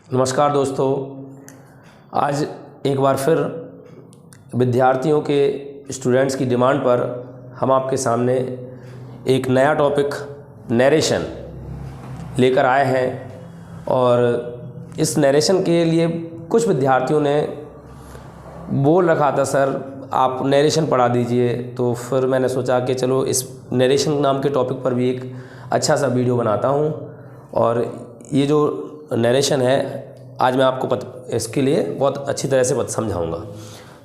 नमस्कार दोस्तों, आज एक बार फिर विद्यार्थियों के स्टूडेंट्स की डिमांड पर हम आपके सामने एक नया टॉपिक नरेशन लेकर आए हैं। और इस नरेशन के लिए कुछ विद्यार्थियों ने बोल रखा था, सर आप नरेशन पढ़ा दीजिए। तो फिर मैंने सोचा कि चलो इस नरेशन नाम के टॉपिक पर भी एक अच्छा सा वीडियो बनाता हूँ। और ये जो नरेशन है आज मैं आपको इसके लिए बहुत अच्छी तरह से समझाऊंगा।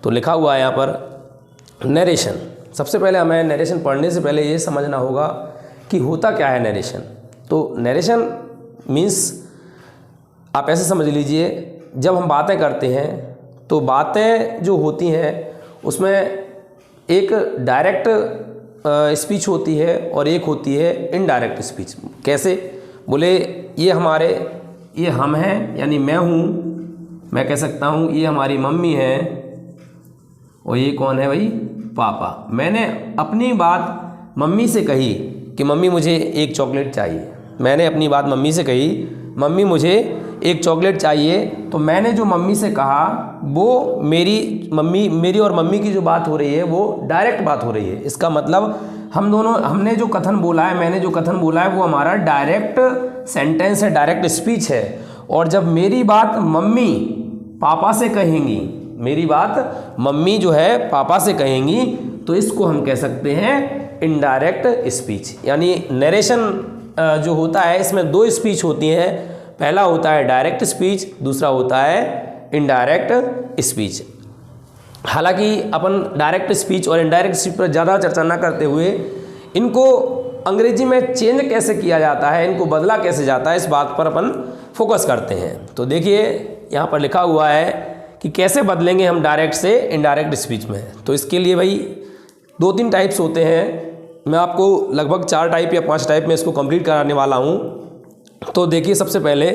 तो लिखा हुआ है यहाँ पर नरेशन। सबसे पहले हमें नरेशन पढ़ने से पहले ये समझना होगा कि होता क्या है नरेशन। तो नरेशन मीन्स आप ऐसे समझ लीजिए, जब हम बातें करते हैं तो बातें जो होती हैं उसमें एक डायरेक्ट स्पीच होती है और एक होती है इनडायरेक्ट स्पीच। कैसे बोले, ये हम हैं यानी मैं हूँ, मैं कह सकता हूँ ये हमारी मम्मी है और ये कौन है भाई, पापा। मैंने अपनी बात मम्मी से कही कि मम्मी मुझे एक चॉकलेट चाहिए। मैंने अपनी बात मम्मी से कही, मम्मी मुझे एक चॉकलेट चाहिए। तो मैंने जो मम्मी से कहा वो मेरी और मम्मी की जो बात हो रही है वो डायरेक्ट बात हो रही है। इसका मतलब हमने जो कथन बोला है, मैंने जो कथन बोला है वो हमारा डायरेक्ट सेंटेंस है, डायरेक्ट स्पीच है। और जब मेरी बात मम्मी पापा से कहेंगी, मेरी बात मम्मी जो है पापा से कहेंगी, तो इसको हम कह सकते हैं इनडायरेक्ट स्पीच। यानी नरेशन जो होता है इसमें दो स्पीच होती हैं। पहला होता है डायरेक्ट स्पीच, दूसरा होता है इनडायरेक्ट स्पीच। हालांकि अपन डायरेक्ट स्पीच और इनडायरेक्ट स्पीच पर ज़्यादा चर्चा ना करते हुए इनको अंग्रेजी में चेंज कैसे किया जाता है, इनको बदला कैसे जाता है, इस बात पर अपन फोकस करते हैं। तो देखिए यहाँ पर लिखा हुआ है कि कैसे बदलेंगे हम डायरेक्ट से इनडायरेक्ट स्पीच में। तो इसके लिए भाई 2-3 टाइप्स होते हैं। मैं आपको लगभग 4 टाइप या 5 टाइप में इसको कंप्लीट कराने वाला हूँ। तो देखिए, सबसे पहले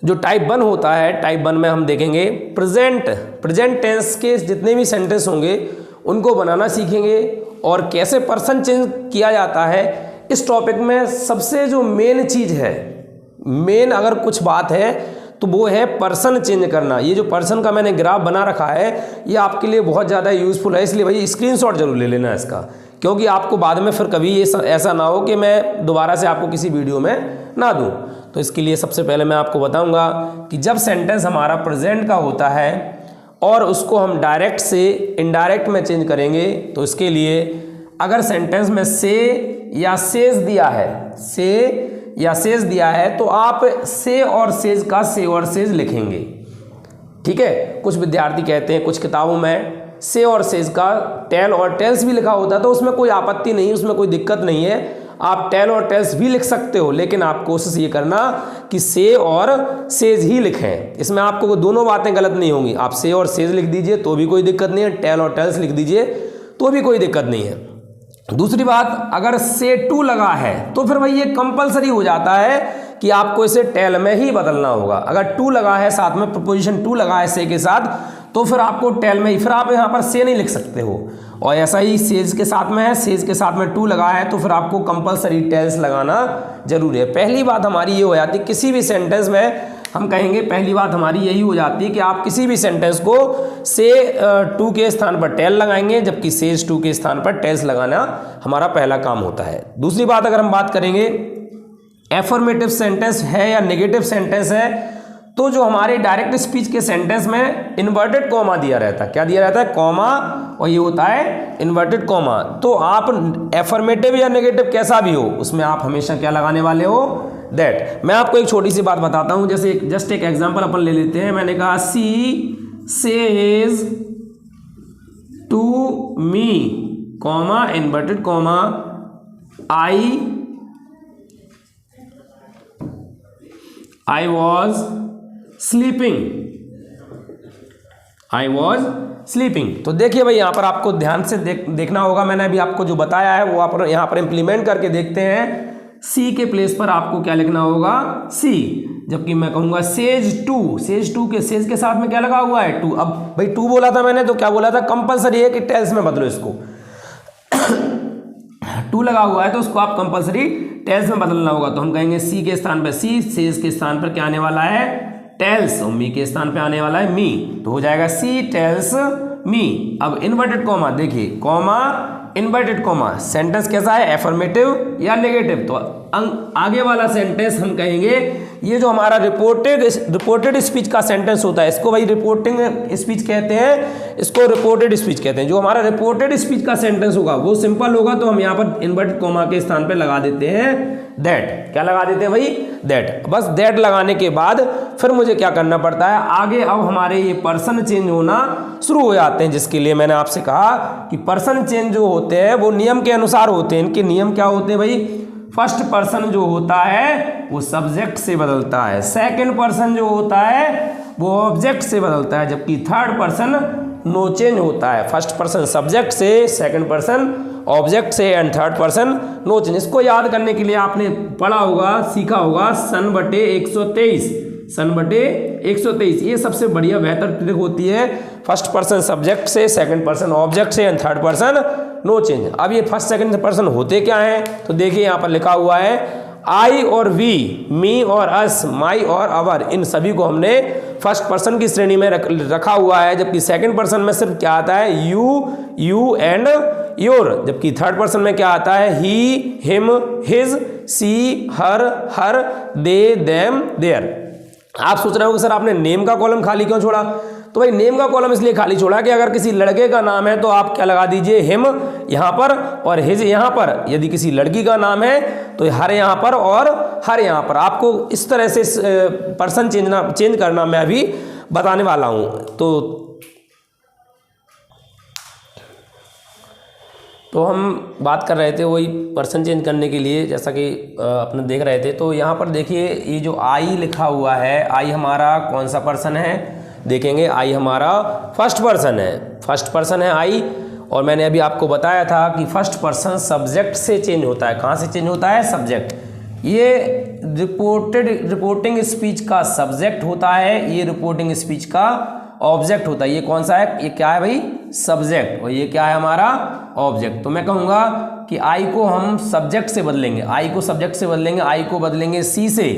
जो टाइप 1 होता है, टाइप 1 में हम देखेंगे प्रेजेंट टेंस के जितने भी सेंटेंस होंगे उनको बनाना सीखेंगे और कैसे पर्सन चेंज किया जाता है। इस टॉपिक में सबसे जो मेन चीज़ है, मेन अगर कुछ बात है तो वो है पर्सन चेंज करना। ये जो पर्सन का मैंने ग्राफ बना रखा है ये आपके लिए बहुत ज़्यादा यूज़फुल है, इसलिए भाई स्क्रीनशॉट जरूर ले लेना इसका, क्योंकि आपको बाद में फिर कभी ऐसा ना हो कि मैं दोबारा से आपको किसी वीडियो में ना दूँ। तो इसके लिए सबसे पहले मैं आपको बताऊंगा कि जब सेंटेंस हमारा प्रेजेंट का होता है और उसको हम डायरेक्ट से इनडायरेक्ट में चेंज करेंगे, तो इसके लिए अगर सेंटेंस में से या सेज दिया है तो आप से और सेज का से और सेज लिखेंगे। ठीक है, कुछ विद्यार्थी कहते हैं कुछ किताबों में से और सेज का टेल और टेल्स भी लिखा होता है, तो उसमें कोई आपत्ति नहीं, उसमें कोई दिक्कत नहीं है। आप टेल और टेल्स भी लिख सकते हो, लेकिन आप कोशिश ये करना कि से और सेज ही लिखें। इसमें आपको दोनों बातें गलत नहीं होंगी। आप से और सेज लिख दीजिए तो भी कोई दिक्कत नहीं है, टेल और टेल्स लिख दीजिए तो भी कोई दिक्कत नहीं है। दूसरी बात, अगर से टू लगा है तो फिर भाई ये कंपलसरी हो जाता है कि आपको इसे टेल में ही बदलना होगा। अगर टू लगा है साथ में, प्रपोजिशन टू लगा है से के साथ, तो फिर आपको टेल में ही, फिर आप यहाँ पर से नहीं लिख सकते हो। और ऐसा ही सेज के साथ में है, सेज के साथ में टू लगा है तो फिर आपको कंपलसरी टेल्स लगाना जरूरी है। पहली बात हमारी ये हो जाती है, किसी भी सेंटेंस में हम कहेंगे पहली बात हमारी यही हो जाती है कि आप किसी भी सेंटेंस को से टू के स्थान पर टेल लगाएंगे, जबकि सेज टू के स्थान पर टेल्स लगाना हमारा पहला काम होता है। दूसरी बात, अगर हम बात करेंगे एफर्मेटिव सेंटेंस है या नेगेटिव सेंटेंस है, तो जो हमारे डायरेक्ट स्पीच के सेंटेंस में इन्वर्टेड कॉमा दिया रहता है। क्या दिया रहता है? कॉमा, और ये होता है इन्वर्टेड कॉमा। तो आप एफर्मेटिव या नेगेटिव कैसा भी हो, उसमें आप हमेशा क्या लगाने वाले हो? दैट। मैं आपको एक छोटी सी बात बताता हूं, जैसे जस्ट एक एग्जांपल अपन ले लेते हैं। मैंने कहा she says to me, comma inverted comma, I was sleeping। तो देखिए भाई, यहाँ पर आपको ध्यान से देखना होगा। मैंने अभी आपको जो बताया है वो आप यहाँ पर इंप्लीमेंट करके देखते हैं। सी के प्लेस पर आपको क्या लिखना होगा? सी। जबकि मैं कहूँगा सेज टू के सेज के साथ में क्या लगा हुआ है? टू। अब भाई टू बोला था मैंने, तो क्या बोला था? कंपलसरी है कि टेल्स में बदलो इसको। टू लगा हुआ है तो उसको आप कंपलसरी टेल्स में बदलना होगा। तो हम कहेंगे सी के स्थान पर सी, सेज के स्थान पर क्या आने वाला है? टेल्स, और मी के स्थान पे आने वाला है मी, तो हो जाएगा सी टेल्स मी। अब इन्वर्टेड कॉमा देखिए, कॉमा इन्वर्टेड कॉमा, सेंटेंस कैसा है, एफर्मेटिव या नेगेटिव, तो आगे वाला सेंटेंस हम कहेंगे ये जो हमारा रिपोर्टेड स्पीच का सेंटेंस होता है, इसको भाई रिपोर्टिंग स्पीच कहते हैं, इसको रिपोर्टेड स्पीच कहते हैं। जो हमारा रिपोर्टेड स्पीच का सेंटेंस होगा वो सिंपल होगा, तो हम यहाँ पर इन्वर्टेड कॉमा के स्थान पे लगा देते हैं दैट। क्या लगा देते हैं भाई, दैट। बस दैट लगाने के बाद फिर मुझे क्या करना पड़ता है आगे, अब हमारे ये पर्सन चेंज होना शुरू हो जाते हैं, जिसके लिए मैंने आपसे कहा कि पर्सन चेंज जो होते हैं वो नियम के अनुसार होते हैं। इनके नियम क्या होते हैं भाई, फर्स्ट पर्सन जो होता है वो सब्जेक्ट से बदलता है, सेकंड पर्सन जो होता है वो ऑब्जेक्ट से बदलता है, जबकि थर्ड पर्सन नो चेंज होता है। फर्स्ट पर्सन सब्जेक्ट से, सेकंड पर्सन ऑब्जेक्ट से and third person no change. इसको याद करने के लिए आपने पढ़ा होगा, सीखा होगा सन/123, सन/123, ये सबसे बढ़िया बेहतर ट्रिक होती है। फर्स्ट पर्सन सब्जेक्ट से, सेकंड पर्सन ऑब्जेक्ट से and third person no change. अब ये फर्स्ट सेकंड पर्सन होते क्या हैं, तो देखिए यहाँ पर लिखा हुआ है आई और वी, मी और अस, माई और अवर, इन सभी को हमने फर्स्ट पर्सन की श्रेणी में रखा हुआ है, जबकि सेकंड पर्सन में सिर्फ क्या आता है यू एंड योर, जबकि थर्ड पर्सन में क्या आता है he, him, his, she, her, they, them, their. आप सोच रहे हो कि सर आपने नेम का कॉलम खाली क्यों छोड़ा, तो भाई नेम का कॉलम इसलिए खाली छोड़ा कि अगर किसी लड़के का नाम है तो आप क्या लगा दीजिए, हिम यहाँ पर और हिज यहाँ पर। यदि किसी लड़की का नाम है तो हर यहाँ पर और हर यहाँ पर। आपको इस तरह से पर्सन चेंज करना मैं अभी बताने वाला हूँ। तो हम बात कर रहे थे वही पर्सन चेंज करने के लिए, जैसा कि अपने देख रहे थे। तो यहाँ पर देखिए ये जो आई लिखा हुआ है, आई हमारा कौन सा पर्सन है, देखेंगे आई हमारा फर्स्ट पर्सन है, फर्स्ट पर्सन है आई। और मैंने अभी आपको बताया था कि फर्स्ट पर्सन सब्जेक्ट से चेंज होता है। कहाँ से चेंज होता है, सब्जेक्ट। ये रिपोर्टिंग स्पीच का सब्जेक्ट होता है, ये रिपोर्टिंग स्पीच का ऑब्जेक्ट होता है। ये कौन सा है, ये क्या है भाई, सब्जेक्ट, और ये क्या है हमारा ऑब्जेक्ट। तो मैं कहूँगा कि आई को हम सब्जेक्ट से बदलेंगे, आई को सब्जेक्ट से बदलेंगे, आई को बदलेंगे सी से,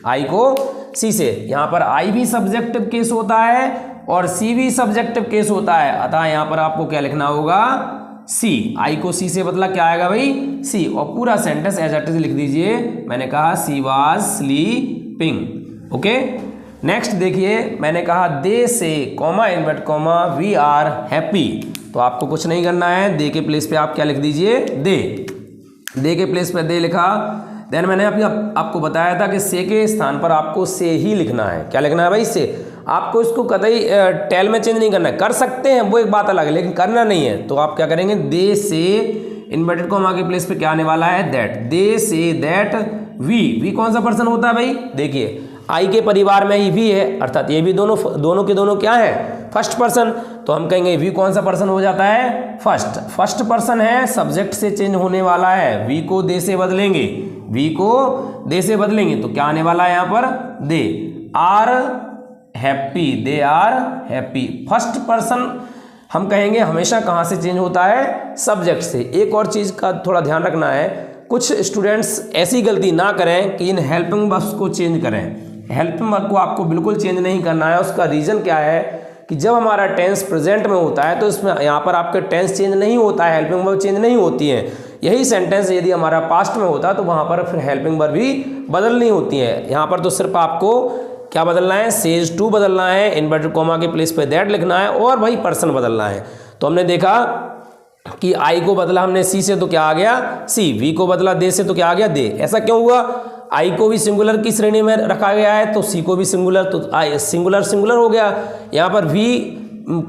आई को सी से। यहाँ पर आई भी सब्जेक्टिव केस होता है और सी भी सब्जेक्टिव केस होता है, अतः यहाँ पर आपको क्या लिखना होगा, सी। आई को सी से बदला, क्या आएगा भाई, सी। और पूरा सेंटेंस एज इट इज लिख दीजिए। मैंने कहा she was sleeping. Okay, next देखिए, मैंने कहा they say comma invert comma we are happy. तो आपको कुछ नहीं करना है, दे के प्लेस पे आप क्या लिख दीजिए, दे के प्लेस पे दे लिखा। देन मैंने अभी आपको बताया था कि से के स्थान पर आपको से ही लिखना है। क्या लिखना है भाई, से। आपको इसको कतई टेल में चेंज नहीं करना है, कर सकते हैं वो एक बात अलग है, लेकिन करना नहीं है। तो आप क्या करेंगे, दे से इन्वर्टेड कॉमा के प्लेस पे क्या आने वाला है, that. They say that we कौन सा पर्सन होता है भाई, देखिए आई के परिवार में ही वी है, अर्थात ये भी दोनों के दोनों क्या है, फर्स्ट पर्सन। तो हम कहेंगे वी कौन सा पर्सन हो जाता है, फर्स्ट पर्सन है, सब्जेक्ट से चेंज होने वाला है। वी को दे से बदलेंगे, वी को दे से बदलेंगे तो क्या आने वाला है यहाँ पर, they are happy, they are happy. First person हम कहेंगे हमेशा कहाँ से चेंज होता है, सब्जेक्ट से। एक और चीज़ का थोड़ा ध्यान रखना है, कुछ स्टूडेंट्स ऐसी गलती ना करें कि इन हेल्पिंग वर्ब्स को चेंज करें। हेल्पिंग वर्ब को आपको बिल्कुल चेंज नहीं करना है। उसका रीज़न क्या है कि जब हमारा टेंस प्रेजेंट में होता है तो इसमें यहाँ पर आपके टेंस चेंज नहीं होता है, हेल्पिंग वर्ब चेंज नहीं होती है। यही सेंटेंस यदि हमारा पास्ट में होता तो वहाँ पर फिर हेल्पिंग वर्ब भी बदलनी होती है। यहाँ पर तो सिर्फ आपको क्या बदलना है, सेज टू बदलना है, इन्वर्टेड कॉमा के प्लेस पे दैट लिखना है और भाई पर्सन बदलना है। तो हमने देखा कि आई को बदला हमने सी से तो क्या आ गया, सी। वी को बदला दे से तो क्या आ गया, दे। ऐसा क्यों हुआ, आई को भी सिंगुलर की श्रेणी में रखा गया है तो सी को भी सिंगुलर, तो आई सिंगुलर हो गया। यहाँ पर वी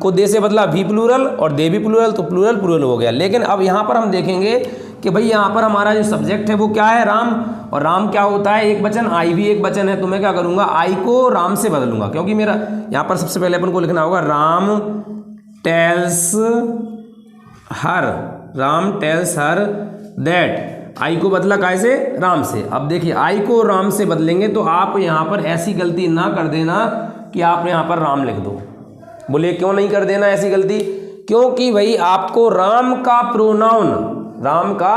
को दे से बदला वी प्लूरल और दे भी प्लूरल, तो प्लूरल हो गया। लेकिन अब यहाँ पर हम देखेंगे कि भाई यहाँ पर हमारा जो सब्जेक्ट है वो क्या है, राम। और राम क्या होता है, एक वचन, आई भी एक वचन है। तो मैं क्या करूँगा, आई को राम से बदलूंगा, क्योंकि मेरा यहाँ पर सबसे पहले अपन को लिखना होगा राम टेल्स हर दैट। आई को बदला कैसे, राम से। अब देखिए आई को राम से बदलेंगे तो आप यहाँ पर ऐसी गलती ना कर देना कि आप यहाँ पर राम लिख दो। बोले क्यों नहीं कर देना ऐसी गलती, क्योंकि भाई आपको राम का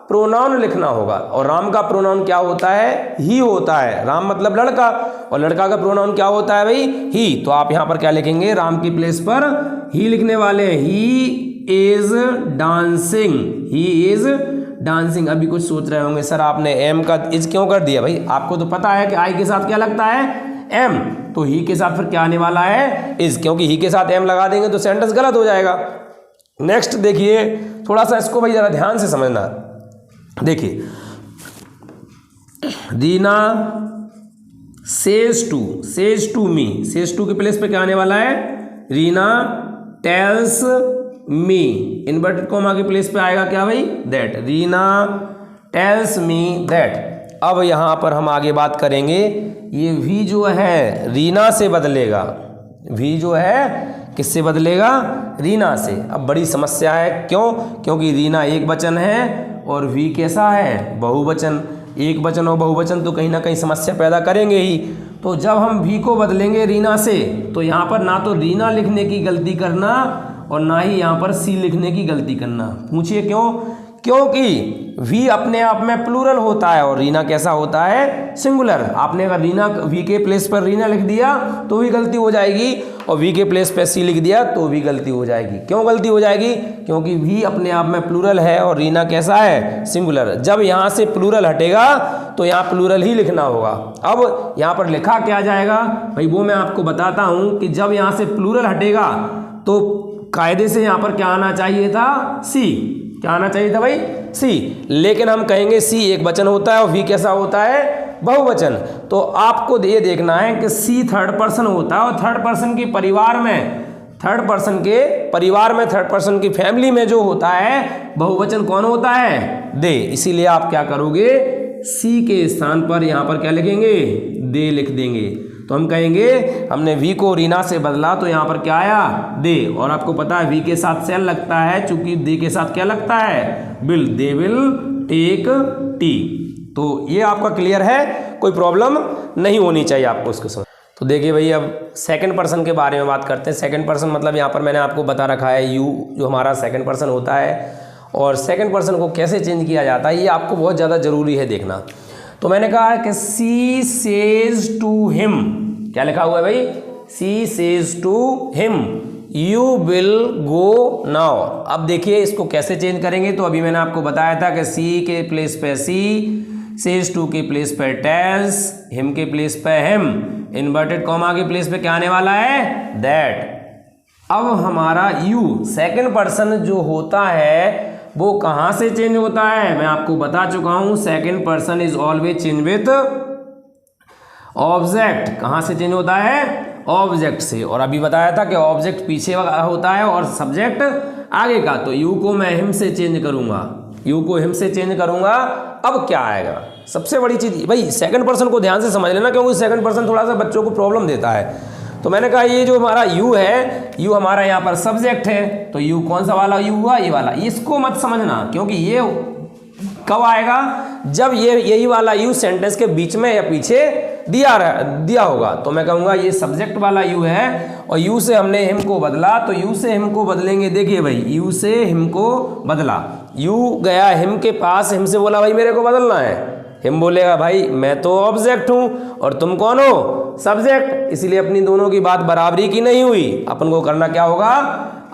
प्रोनाउन लिखना होगा, और राम का प्रोनाउन क्या होता है? ही होता है। राम मतलब लड़का, और लड़का का प्रोनाउन क्या होता है भाई? ही। तो आप यहाँ पर क्या लिखेंगे? राम की प्लेस पर ही लिखने वाले हैं। He is dancing, he is dancing. अभी कुछ सोच रहे होंगे सर आपने एम का इज क्यों कर दिया? भाई आपको तो पता है कि आई के साथ क्या लगता है? एम। तो ही के साथ फिर क्या आने वाला है? इज, क्योंकि ही के साथ एम लगा देंगे तो सेंटेंस गलत हो जाएगा। नेक्स्ट देखिए, थोड़ा सा इसको भाई जरा ध्यान से समझना। देखिए, Reena says to me, says to के प्लेस पे क्या आने वाला है? Reena tells me, inverted comma के प्लेस पे आएगा क्या भाई? That. Reena tells me that. अब यहाँ पर हम आगे बात करेंगे, ये वी जो है रीना से बदलेगा। वी जो है किससे बदलेगा? रीना से। अब बड़ी समस्या है, क्यों? क्योंकि रीना एक वचन है और वी कैसा है? बहुवचन। एक वचन और बहुवचन तो कहीं ना कहीं समस्या पैदा करेंगे ही। तो जब हम वी को बदलेंगे रीना से, तो यहाँ पर ना तो रीना लिखने की गलती करना और ना ही यहाँ पर सी लिखने की गलती करना। पूछिए क्यों? क्योंकि वी अपने आप में प्लूरल होता है और रीना कैसा होता है? सिंगुलर। आपने अगर रीना वी के प्लेस पर रीना लिख दिया तो भी गलती हो जाएगी, और वी के प्लेस पर सी लिख दिया तो भी गलती हो जाएगी। क्यों गलती हो जाएगी? क्योंकि वी अपने आप में प्लूरल है और रीना कैसा है? सिंगुलर। जब यहाँ से प्लूरल हटेगा तो यहाँ प्लूरल ही लिखना होगा। अब यहाँ पर लिखा क्या जाएगा भाई, वो मैं आपको बताता हूँ कि जब यहाँ से प्लूरल हटेगा तो कायदे से यहाँ पर क्या आना चाहिए था? सी। क्या आना चाहिए था भाई? सी। लेकिन हम कहेंगे सी एक वचन होता है और वी कैसा होता है? बहुवचन। तो आपको ये देखना है कि सी थर्ड पर्सन होता है, और थर्ड पर्सन के परिवार में, थर्ड पर्सन की फैमिली में जो होता है बहुवचन कौन होता है? दे। इसीलिए आप क्या करोगे? सी के स्थान पर यहाँ पर क्या लिखेंगे? दे लिख देंगे। तो हम कहेंगे हमने वी को रीना से बदला तो यहाँ पर क्या आया? दे। और आपको पता है वी के साथ सेल लगता है, चूंकि दे के साथ क्या लगता है? Will. They will take tea. तो ये आपका क्लियर है, कोई प्रॉब्लम नहीं होनी चाहिए आपको उसके समझ। तो देखिए भाई, अब सेकंड पर्सन के बारे में बात करते हैं। सेकंड पर्सन मतलब यहाँ पर मैंने आपको बता रखा है यू जो हमारा सेकंड पर्सन होता है, और सेकंड पर्सन को कैसे चेंज किया जाता है ये आपको बहुत ज़्यादा ज़रूरी है देखना। तो मैंने कहा है कि सी सेज टू हिम, क्या लिखा हुआ है भाई? She says to him you will go now. अब देखिए इसको कैसे चेंज करेंगे। तो अभी मैंने आपको बताया था कि सी के प्लेस पे सी, सेज टू के प्लेस पे टेल्स, हिम के place pay him, inverted comma के प्लेस पे क्या आने वाला है? दैट। अब हमारा यू सेकंड पर्सन जो होता है वो कहाँ से चेंज होता है? मैं आपको बता चुका हूँ, second person is always change with object. कहाँ से चेंज होता है? ऑब्जेक्ट से। और अभी बताया था कि ऑब्जेक्ट पीछे होता है और सब्जेक्ट आगे का। तो यू को मैं हिम से चेंज करूँगा, यू को हिम से चेंज करूँगा। अब क्या आएगा? सबसे बड़ी चीज़ भाई सेकंड पर्सन को ध्यान से समझ लेना, क्योंकि सेकंड पर्सन थोड़ा सा बच्चों को प्रॉब्लम देता है। तो मैंने कहा ये जो हमारा यू है, यू हमारा यहाँ पर सब्जेक्ट है, तो यू कौन सा वाला यू हुआ? ये वाला। इसको मत समझना, क्योंकि ये कब आएगा? जब यही वाला यू सेंटेंस के बीच में या पीछे दिया होगा। तो मैं कहूँगा ये सब्जेक्ट वाला यू है, और यू से हमने हिम को बदला, तो यू से हिम को बदलेंगे। देखिए भाई, यू से हिम को बदला, यू गया हिम के पास, हिम से बोला भाई मेरे को बदलना है। हिम बोलेगा भाई मैं तो ऑब्जेक्ट हूँ और तुम कौन हो? सब्जेक्ट। इसलिए अपनी दोनों की बात बराबरी की नहीं हुई। अपन को करना क्या होगा?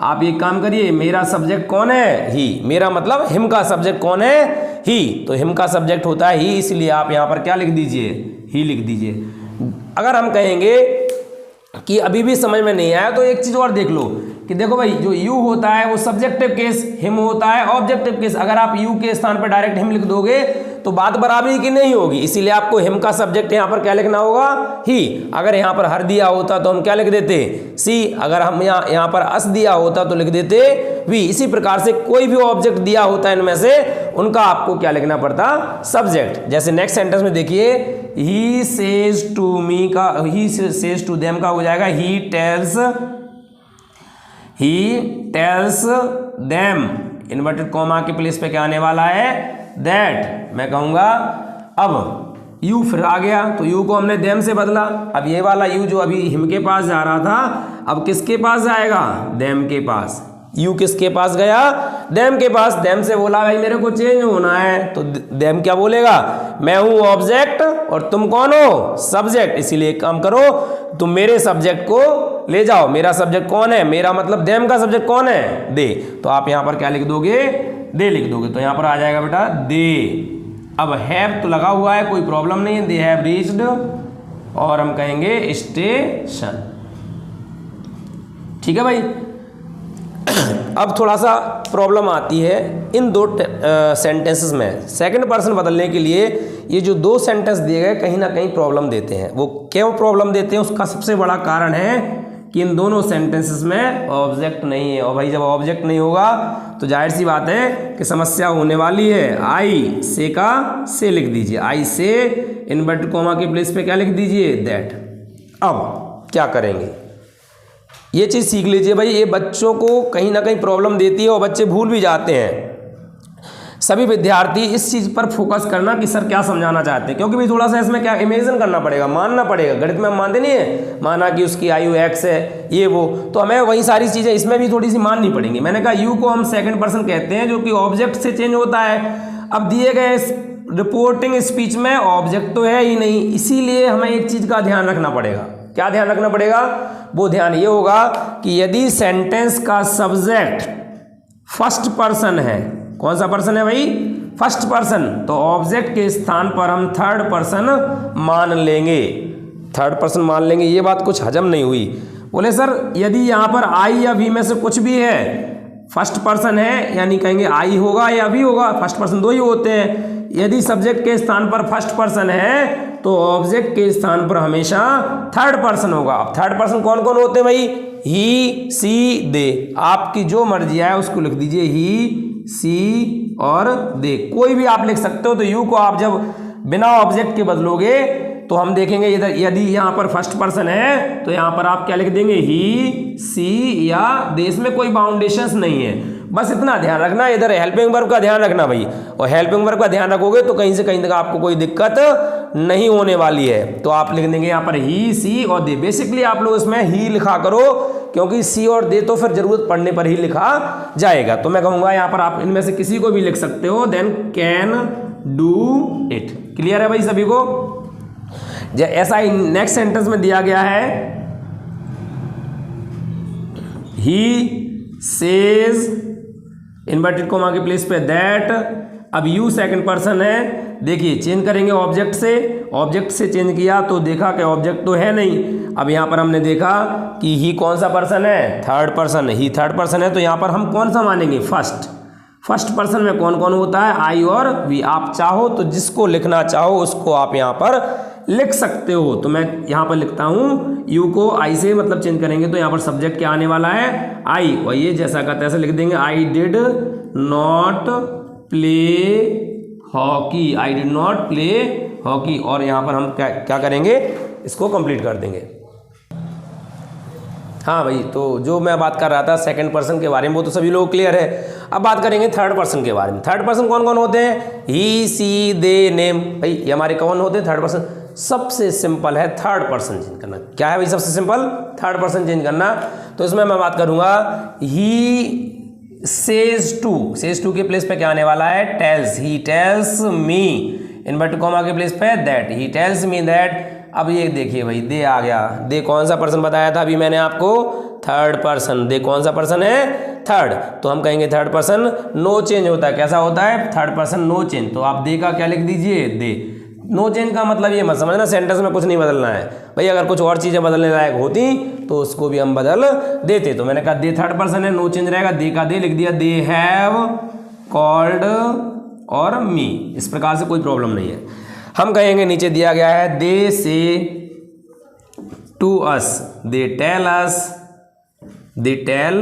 आप एक काम करिए, मेरा सब्जेक्ट कौन है? ही। मेरा मतलब हिम का सब्जेक्ट कौन है? ही। तो हिम का सब्जेक्ट होता है ही, इसलिए आप यहाँ पर क्या लिख दीजिए? ही लिख दीजिए। अगर हम कहेंगे कि अभी भी समझ में नहीं आया तो एक चीज़ और देख लो कि देखो भाई, जो यू होता है वो सब्जेक्टिव केस, हिम होता है ऑब्जेक्टिव केस। अगर आप यू के स्थान पर डायरेक्ट हिम लिख दोगे तो बात बराबरी की नहीं होगी। इसीलिए आपको हिम का सब्जेक्ट यहाँ पर क्या लिखना होगा? ही। अगर यहाँ पर हर दिया होता तो हम क्या लिख देते? सी। अगर हम यहाँ पर अस दिया होता तो लिख देते वी। इसी प्रकार से कोई भी ऑब्जेक्ट दिया होता है इनमें से, उनका आपको क्या लिखना पड़ता? सब्जेक्ट। जैसे नेक्स्ट सेंटेंस में देखिए, ही सेज टू मी का, ही सेज टू देम का हो जाएगा he tells them. Inverted comma के प्लेस पे क्या आने वाला है? दैट। मैं कहूँगा अब यू फिर आ गया, तो यू को हमने देम से बदला। अब ये वाला यू जो अभी हिम के पास जा रहा था, अब किसके पास जाएगा? देम के पास। यू किसके पास गया, देम के पास। देम से बोला भाई मेरे को चेंज होना है, तो देम क्या बोलेगा, मैं हूं ऑब्जेक्ट और तुम कौन हो, सब्जेक्ट। इसीलिए एक काम करो, तुम मेरे सब्जेक्ट को ले जाओ। मेरा सब्जेक्ट कौन है, मेरा मतलब देम का सब्जेक्ट कौन है, दे। तो आप यहां पर क्या लिख दोगे, दे लिख दोगे। तो यहां पर आ जाएगा बेटा दे। अब हैव तो लगा हुआ है, कोई प्रॉब्लम नहीं है, दे हैव रीच्ड, और हम कहेंगे स्टेशन। ठीक है भाई। अब थोड़ा सा प्रॉब्लम आती है इन दो सेंटेंसेस में। सेकंड पर्सन बदलने के लिए ये जो दो सेंटेंस दिए गए कहीं ना कहीं प्रॉब्लम देते हैं। वो क्यों प्रॉब्लम देते हैं, उसका सबसे बड़ा कारण है कि इन दोनों सेंटेंसेस में ऑब्जेक्ट नहीं है। और भाई जब ऑब्जेक्ट नहीं होगा तो जाहिर सी बात है कि समस्या होने वाली है। आई से का से लिख दीजिए, आई से इन्वर्टेड कॉमा के प्लेस पे क्या लिख दीजिए, दैट। अब क्या करेंगे, ये चीज़ सीख लीजिए भाई, ये बच्चों को कहीं ना कहीं प्रॉब्लम देती है और बच्चे भूल भी जाते हैं। सभी विद्यार्थी इस चीज़ पर फोकस करना कि सर क्या समझाना चाहते हैं, क्योंकि भाई थोड़ा सा इसमें क्या इमेजिन करना पड़ेगा, मानना पड़ेगा। गणित में हम मानते नहीं है, माना कि उसकी आयु x है, ये वो, तो हमें वही सारी चीज़ें इसमें भी थोड़ी सी माननी पड़ेंगी। मैंने कहा यू को हम सेकंड पर्सन कहते हैं जो कि ऑब्जेक्ट से चेंज होता है। अब दिए गए रिपोर्टिंग स्पीच में ऑब्जेक्ट तो है ही नहीं, इसीलिए हमें एक चीज़ का ध्यान रखना पड़ेगा। क्या ध्यान रखना पड़ेगा, वो ध्यान ये होगा कि यदि सेंटेंस का सब्जेक्ट फर्स्ट पर्सन है, कौन सा पर्सन है भाई, फर्स्ट पर्सन, तो ऑब्जेक्ट के स्थान पर हम थर्ड पर्सन मान लेंगे। थर्ड पर्सन मान लेंगे, ये बात कुछ हजम नहीं हुई। बोले सर यदि यहाँ पर आई या वी में से कुछ भी है, फर्स्ट पर्सन है यानी कहेंगे आई होगा या वी होगा, फर्स्ट पर्सन दो ही होते हैं। यदि सब्जेक्ट के स्थान पर फर्स्ट पर्सन है तो ऑब्जेक्ट के स्थान पर हमेशा थर्ड पर्सन होगा। अब थर्ड पर्सन कौन कौन होते हैं भाई, ही, सी, दे। आपकी जो मर्जी है उसको लिख दीजिए, ही, सी और दे, कोई भी आप लिख सकते हो। तो यू को आप जब बिना ऑब्जेक्ट के बदलोगे तो हम देखेंगे इधर यदि यहाँ पर फर्स्ट पर्सन है तो यहाँ पर आप क्या लिख देंगे, ही, सी या दे। इसमें कोई बाउंडेशंस नहीं है, बस इतना ध्यान रखना। इधर हेल्पिंग वर्ब का ध्यान रखना भाई, और हेल्पिंग वर्ब का ध्यान रखोगे तो कहीं से कहीं तक आपको कोई दिक्कत नहीं होने वाली है। तो आप लिख देंगे यहाँ पर ही, सी और दे। बेसिकली आप लोग इसमें ही लिखा करो, क्योंकि सी और दे तो फिर जरूरत पड़ने पर ही लिखा जाएगा। तो मैं कहूँगा यहाँ पर आप इनमें से किसी को भी लिख सकते हो, then can do it. Clear है भाई सभी को। ऐसा ही नेक्स्ट सेंटेंस में दिया गया है, ही सेज इन्वर्टेड कॉमा के प्लेस पे दैट। अब यू सेकंड पर्सन है, देखिए चेंज करेंगे ऑब्जेक्ट से, ऑब्जेक्ट से चेंज किया तो देखा कि ऑब्जेक्ट तो है नहीं। अब यहाँ पर हमने देखा कि ही कौन सा पर्सन है, थर्ड पर्सन। ही थर्ड पर्सन है तो यहाँ पर हम कौन सा मानेंगे, फर्स्ट। फर्स्ट पर्सन में कौन कौन होता है, आई और वी। आप चाहो तो जिसको लिखना चाहो उसको आप यहाँ पर लिख सकते हो। तो मैं यहाँ पर लिखता हूँ यू को आई से मतलब चेंज करेंगे तो यहाँ पर सब्जेक्ट क्या आने वाला है, आई, और ये जैसा का तैसा लिख देंगे, I did not play hockey, I did not play hockey. और यहाँ पर हम क्या करेंगे, इसको कंप्लीट कर देंगे। हाँ भाई, तो जो मैं बात कर रहा था सेकंड पर्सन के बारे में वो तो सभी लोग क्लियर है। अब बात करेंगे थर्ड पर्सन के बारे में। थर्ड पर्सन कौन कौन होते हैं, ही, सी, दे, नेम। भाई ये हमारे कौन होते हैं, थर्ड पर्सन। सबसे सिंपल है थर्ड पर्सन चेंज करना। क्या है भाई सबसे सिंपल, थर्ड पर्सन चेंज करना। तो इसमें मैं बात करूंगा ही सेज टू के प्लेस पे क्या आने वाला है, tells. He tells me inverted comma के प्लेस पे that, he tells me that. अब ये देखिए भाई दे आ गया। दे कौन सा पर्सन बताया था अभी मैंने आपको, थर्ड पर्सन। दे कौन सा पर्सन है, थर्ड। तो हम कहेंगे थर्ड पर्सन नो चेंज होता है। कैसा होता है, थर्ड पर्सन नो चेंज। तो आप दे का क्या लिख दीजिए, दे। नो चेंज का मतलब ये मत समझना सेंटेंस में कुछ नहीं बदलना है भाई। अगर कुछ और चीज़ें बदलने लायक होती तो उसको भी हम बदल देते। तो मैंने कहा दे थर्ड पर्सन है, नो चेंज रहेगा, दे का दे लिख दिया। दे हैव कॉल्ड और मी, इस प्रकार से कोई प्रॉब्लम नहीं है। हम कहेंगे नीचे दिया गया है, they say to us, they tell us, they tell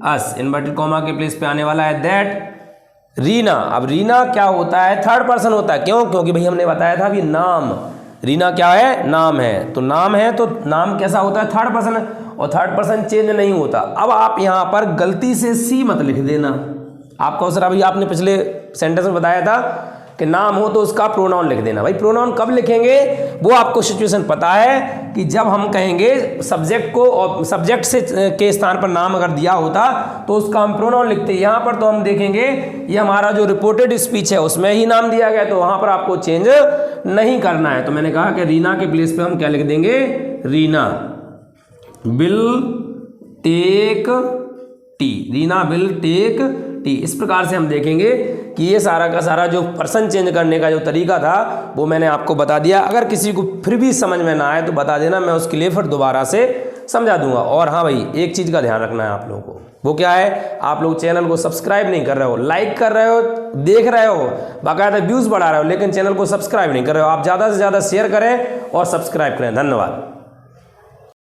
us inverted comma के प्लेस पे आने वाला है दैट रीना। अब रीना क्या होता है, थर्ड पर्सन होता है। क्यों, क्योंकि भाई हमने बताया था अभी नाम, रीना क्या है, नाम है। तो नाम है तो नाम कैसा होता है, थर्ड पर्सन है, और थर्ड पर्सन चेंज नहीं होता। अब आप यहाँ पर गलती से सी मत लिख देना। आपका सर अभी आपने पिछले सेंटेंस में बताया था कि नाम हो तो उसका प्रोनाउन लिख देना। भाई प्रोनाउन कब लिखेंगे, वो आपको सिचुएशन पता है कि जब हम कहेंगे सब्जेक्ट को, और सब्जेक्ट से के स्थान पर नाम अगर दिया होता तो उसका हम प्रोनाउन लिखते। यहाँ पर तो हम देखेंगे ये हमारा जो रिपोर्टेड स्पीच है उसमें ही नाम दिया गया, तो वहाँ पर आपको चेंज नहीं करना है। तो मैंने कहा कि रीना के प्लेस पे हम क्या लिख देंगे, Reena will take tea, Reena will take tea. इस प्रकार से हम देखेंगे कि ये सारा का सारा जो पर्सन चेंज करने का जो तरीका था वो मैंने आपको बता दिया। अगर किसी को फिर भी समझ में ना आए तो बता देना, मैं उसके लिए फिर दोबारा से समझा दूंगा। और हाँ भाई, एक चीज़ का ध्यान रखना है आप लोगों को, वो क्या है, आप लोग चैनल को सब्सक्राइब नहीं कर रहे हो, लाइक कर रहे हो, देख रहे हो, बाकायदा व्यूज़ बढ़ा रहे हो, लेकिन चैनल को सब्सक्राइब नहीं कर रहे हो। आप ज़्यादा से ज़्यादा शेयर करें और सब्सक्राइब करें। धन्यवाद।